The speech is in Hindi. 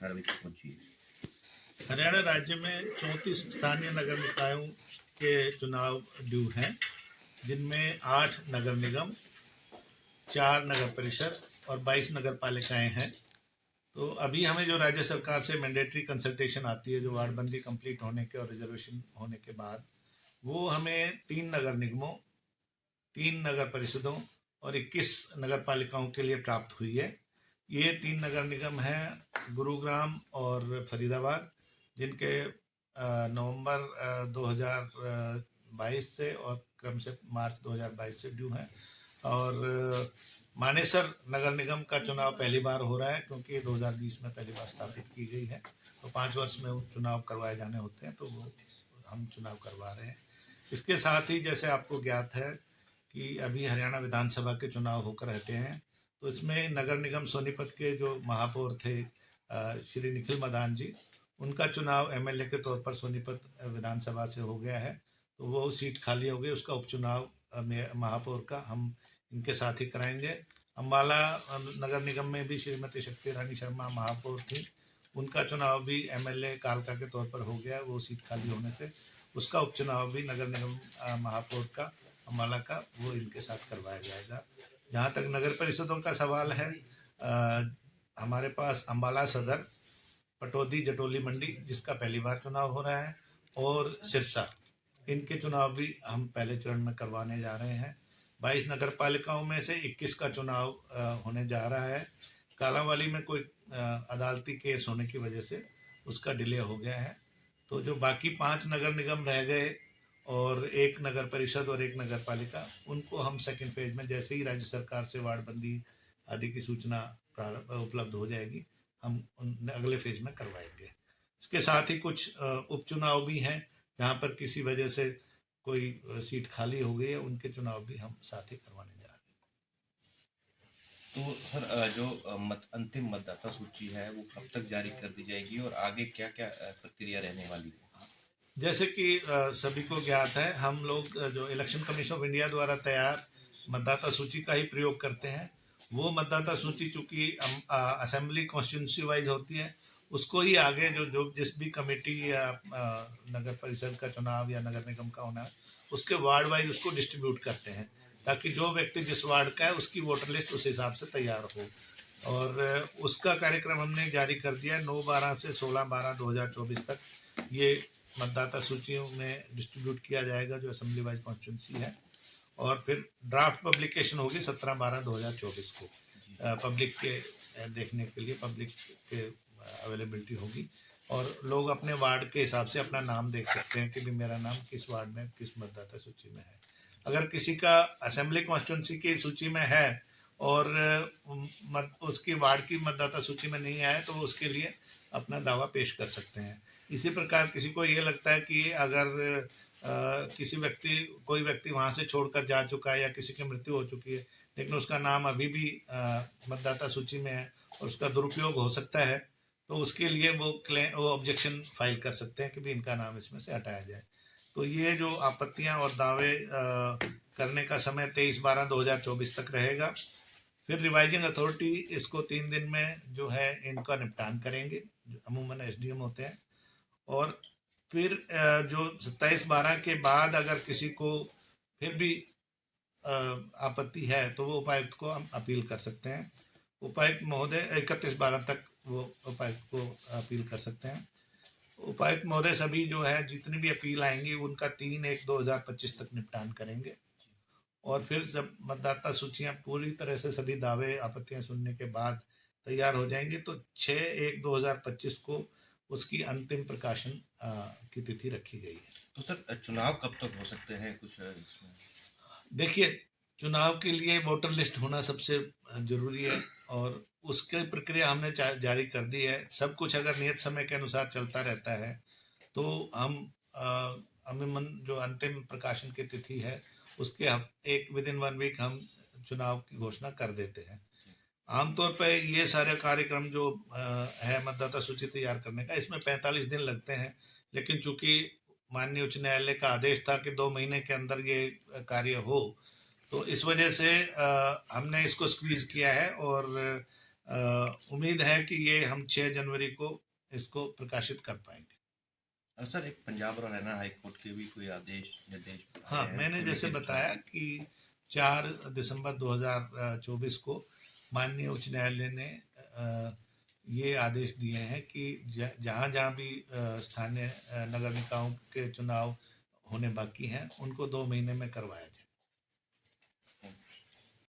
रणवीर तक पहुंची है। हरियाणा राज्य में 34 स्थानीय नगर निकायों के चुनाव ड्यू हैं, जिनमें 8 नगर निगम, 4 नगर परिषद और 22 नगर पालिकाएं हैं। तो अभी हमें जो राज्य सरकार से मैंडेटरी कंसल्टेशन आती है, जो वार्डबंदी कंप्लीट होने के और रिजर्वेशन होने के बाद, वो हमें 3 नगर निगमों, 3 नगर परिषदों और 21 नगर पालिकाओं के लिए प्राप्त हुई है। ये 3 नगर निगम हैं गुरुग्राम और फरीदाबाद, जिनके नवंबर 2022 से और क्रम से मार्च 2022 से ड्यू हैं। और मानेसर नगर निगम का चुनाव पहली बार हो रहा है, क्योंकि ये 2020 में पहली बार स्थापित की गई है। तो 5 वर्ष में चुनाव करवाए जाने होते हैं, तो वो हम चुनाव करवा रहे हैं। इसके साथ ही जैसे आपको ज्ञात है कि अभी हरियाणा विधानसभा के चुनाव होकर हटे हैं, तो इसमें नगर निगम सोनीपत के जो महापौर थे श्री निखिल मदान जी, उनका चुनाव एमएलए के तौर पर सोनीपत विधानसभा से हो गया है। तो वो सीट खाली हो गई, उसका उपचुनाव महापौर का हम इनके साथ ही कराएंगे। अम्बाला नगर निगम में भी श्रीमती शक्ति रानी शर्मा महापौर थी, उनका चुनाव भी एमएलए कालका के तौर पर हो गया, वो सीट खाली होने से उसका उपचुनाव भी नगर निगम महापौर का अम्बाला का वो इनके साथ करवाया जाएगा। जहाँ तक नगर परिषदों का सवाल है, हमारे पास अम्बाला सदर, पटौदी, जटोली मंडी, जिसका पहली बार चुनाव हो रहा है, और सिरसा, इनके चुनाव भी हम पहले चरण में करवाने जा रहे हैं। 22 नगर पालिकाओं में से 21 का चुनाव होने जा रहा है। कालांवाली में कोई अदालती केस होने की वजह से उसका डिले हो गया है। तो जो बाकी 5 नगर निगम रह गए और 1 नगर परिषद और 1 नगर पालिका, उनको हम सेकंड फेज में, जैसे ही राज्य सरकार से वार्डबंदी आदि की सूचना उपलब्ध हो जाएगी, हम उन अगले फेज में करवाएंगे। इसके साथ ही कुछ उपचुनाव भी हैं, जहाँ पर किसी वजह से कोई सीट खाली हो गई है, उनके चुनाव भी हम साथ ही करवाने जा रहे हैं। तो सर, जो अंतिम मतदाता सूची है वो कब तक जारी कर दी जाएगी और आगे क्या क्या प्रक्रिया रहने वाली है? जैसे कि सभी को ज्ञात है, हम लोग जो इलेक्शन कमीशन ऑफ इंडिया द्वारा तैयार मतदाता सूची का ही प्रयोग करते हैं। वो मतदाता सूची चूंकि असेंबली कॉन्स्टिट्यूंसी वाइज होती है, उसको ही आगे जो जो जिस भी कमेटी या नगर परिषद का चुनाव या नगर निगम का होना है, उसके वार्ड वाइज उसको डिस्ट्रीब्यूट करते हैं, ताकि जो व्यक्ति जिस वार्ड का है उसकी वोटर लिस्ट उस हिसाब से तैयार हो। और उसका कार्यक्रम हमने जारी कर दिया है। 9/12 से 16/12/2024 तक ये मतदाता सूचियों में डिस्ट्रीब्यूट किया जाएगा, जो असेंबली वाइज कॉन्स्टिट्यूंसी है। और फिर ड्राफ्ट पब्लिकेशन होगी 17/12/2024 को पब्लिक के देखने के लिए, पब्लिक के अवेलेबिलिटी होगी, और लोग अपने वार्ड के हिसाब से अपना नाम देख सकते हैं कि भी मेरा नाम किस वार्ड में किस मतदाता सूची में है। अगर किसी का असेंबली कॉन्स्टिट्यूंसी की सूची में है और उसकी वार्ड की मतदाता सूची में नहीं आया, तो वो उसके लिए अपना दावा पेश कर सकते हैं। इसी प्रकार किसी को ये लगता है कि अगर कोई व्यक्ति वहाँ से छोड़कर जा चुका है या किसी की मृत्यु हो चुकी है, लेकिन उसका नाम अभी भी मतदाता सूची में है और उसका दुरुपयोग हो सकता है, तो उसके लिए वो ऑब्जेक्शन फाइल कर सकते हैं कि भी इनका नाम इसमें से हटाया जाए। तो ये जो आपत्तियां और दावे करने का समय 23/12/2024 तक रहेगा। फिर रिवाइजिंग अथॉरिटी इसको 3 दिन में जो है इनका निपटान करेंगे, जो अमूमन एसडीएम होते हैं। और फिर जो 27/12 के बाद अगर किसी को फिर भी आपत्ति है, तो वो उपायुक्त को हम अपील कर सकते हैं। उपायुक्त महोदय 31/12 तक वो उपायुक्त को अपील कर सकते हैं। उपायुक्त महोदय सभी जो है जितनी भी अपील आएंगी उनका 3/1/2025 तक निपटान करेंगे। और फिर जब मतदाता सूचियां पूरी तरह से सभी दावे आपत्तियां सुनने के बाद तैयार हो जाएंगी, तो 6/1/2025 को उसकी अंतिम प्रकाशन की तिथि रखी गई है। तो सर, चुनाव कब तक हो सकते हैं कुछ इसमें? देखिए, चुनाव के लिए वोटर लिस्ट होना सबसे जरूरी है, और उसकी प्रक्रिया हमने जारी कर दी है। सब कुछ अगर नियत समय के अनुसार चलता रहता है, तो हम अमूमन जो अंतिम प्रकाशन की तिथि है उसके एक विदिन 1 वीक हम चुनाव की घोषणा कर देते हैं। आमतौर पर ये सारे कार्यक्रम जो है मतदाता सूची तैयार करने का, इसमें 45 दिन लगते हैं, लेकिन चूंकि माननीय उच्च न्यायालय का आदेश था कि 2 महीने के अंदर ये कार्य हो, तो इस वजह से हमने इसको स्क्वीज किया है। और उम्मीद है कि ये हम 6 जनवरी को इसको प्रकाशित कर पाएंगे। सर, एक पंजाब और हरियाणा हाई कोर्ट के भी कोई आदेश निर्देश हाँ, आए हैं मैंने उसको जैसे लेके कुछ बताया कि 4 दिसंबर 2024 को माननीय उच्च न्यायालय ने ये आदेश दिए हैं कि जहाँ जहाँ भी स्थानीय नगर निकायों के चुनाव होने बाकी हैं उनको 2 महीने में करवाया जाए।